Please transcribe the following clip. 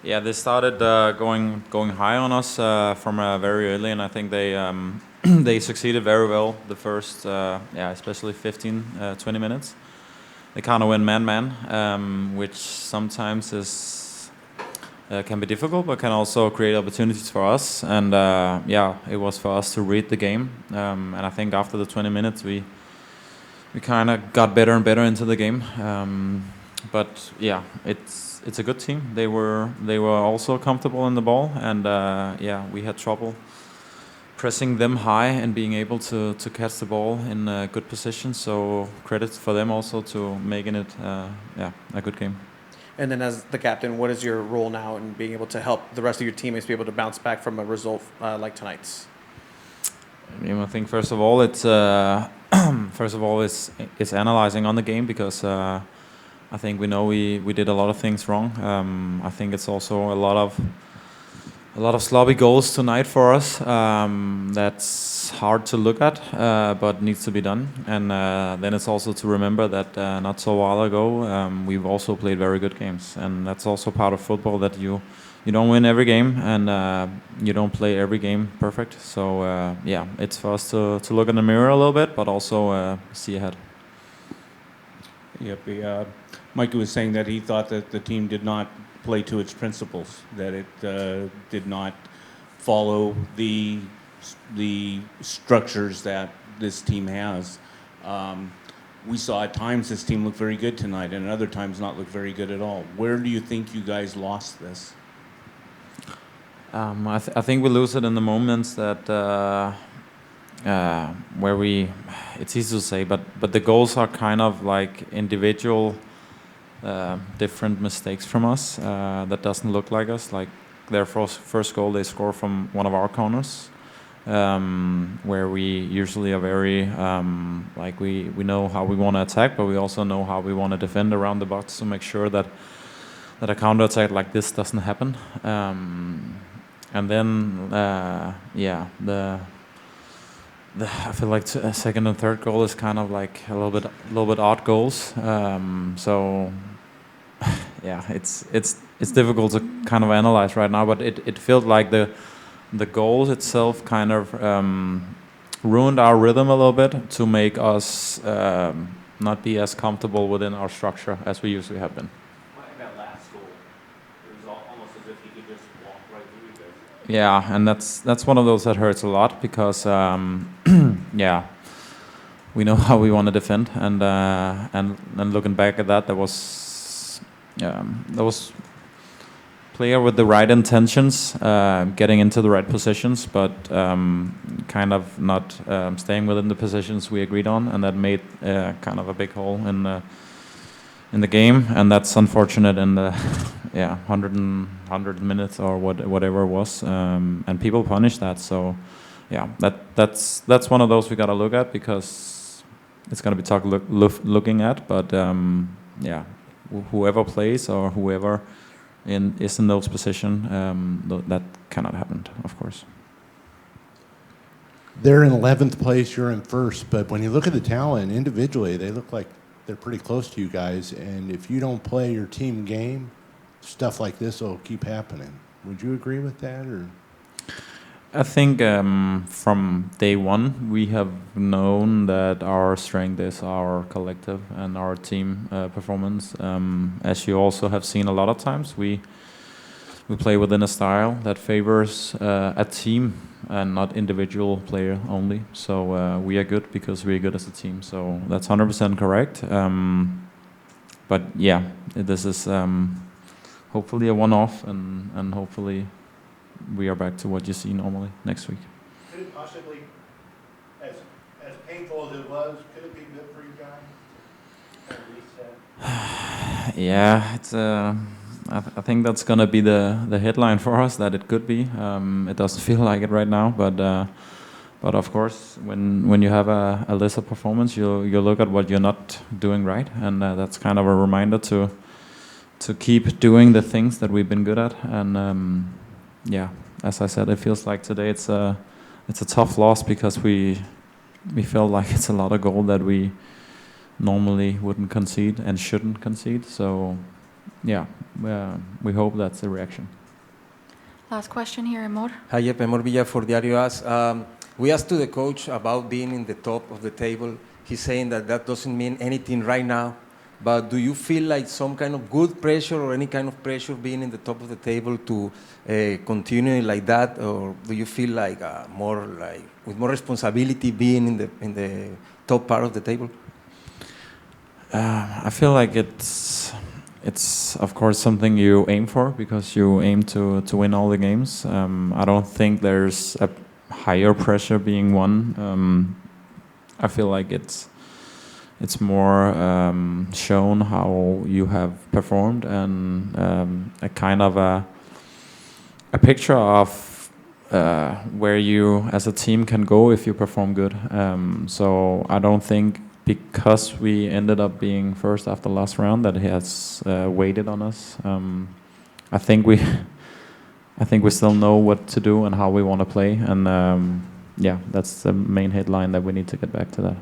Yeah, they started going high on us from very early, and I think they they succeeded very well the first, especially 15, 20 minutes. They kind of went man-man, which sometimes is can be difficult, but can also create opportunities for us. And it was for us to read the game. And I think after the 20 minutes, we kind of got better and better into the game. But yeah, it's a good team. They were also comfortable in the ball, and we had trouble pressing them high and being able to catch the ball in a good position. So credit for them also to making it a good game. And then as the captain, what is your role now in being able to help the rest of your teammates be able to bounce back from a result like tonight's? I think first of all it's analyzing on the game, because I think we know we did a lot of things wrong. I think it's also a lot of sloppy goals tonight for us. That's hard to look at, but needs to be done. And then it's also to remember that not so while ago we've also played very good games, and that's also part of football, that you don't win every game, and you don't play every game perfect. So it's for us to look in the mirror a little bit, but also see ahead. Yep. Mike was saying that he thought that the team did not play to its principles, that it did not follow the structures that this team has. We saw at times this team look very good tonight, and at other times not look very good at all. Where do you think you guys lost this? I think we lose it in the moments that where it's easy to say, but the goals are kind of like individual different mistakes from us that doesn't look like us. Like their first goal, they score from one of our corners, where we usually are very we know how we want to attack, but we also know how we want to defend around the box to make sure that a counter attack like this doesn't happen. And then I feel like second and third goal is kind of like a little bit odd goals. So yeah, it's difficult to kind of analyze right now, but it felt like the goals itself kind of ruined our rhythm a little bit to make us not be as comfortable within our structure as we usually have been. That last goal, it was almost as if he could just walk right through you guys. Yeah, and that's one of those that hurts a lot, because we know how we want to defend, and looking back at that, there was player with the right intentions, getting into the right positions, but kind of not staying within the positions we agreed on, and that made kind of a big hole in the game, and that's unfortunate in the 100 minutes or whatever it was, and people punish that. So that's one of those we got to look at, because it's going to be tough looking at, but whoever plays or whoever is in those positions, that cannot happen, of course. They're in 11th place, you're in first, but when you look at the talent individually, they look like they're pretty close to you guys, and if you don't play your team game, stuff like this will keep happening. Would you agree with that, or? I think from day one we have known that our strength is our collective and our team performance. As you also have seen a lot of times, we play within a style that favors a team and not individual player only. So we are good because we are good as a team. So that's 100% correct. But yeah, this is hopefully a one-off, and hopefully we are back to what you see normally next week. Could it possibly, as painful as it was, could it be good for you guys? Kind of reset? Yeah, it's. I think that's gonna be the headline for us, that it could be. It doesn't feel like it right now, but of course, when you have a lesser performance, you look at what you're not doing right, and that's kind of a reminder to keep doing the things that we've been good at. And as I said, it feels like today it's a tough loss, because we felt like it's a lot of goal that we normally wouldn't concede and shouldn't concede. So yeah, we hope that's the reaction. Last question here, Amor. Hi, Jeppe. Amor Villa for Diario AS. We asked to the coach about being in the top of the table. He's saying that that doesn't mean anything right now. But do you feel like some kind of good pressure or any kind of pressure being in the top of the table to continue like that, or do you feel like more like with more responsibility being in the top part of the table? I feel like it's of course something you aim for because you aim to win all the games. I don't think there's a higher pressure being won. I feel like it's more shown how you have performed and a kind of a picture of where you as a team can go if you perform good. So I don't think because we ended up being first after last round that he has waited on us. I think we still know what to do and how we want to play, and yeah, that's the main headline that we need to get back to that.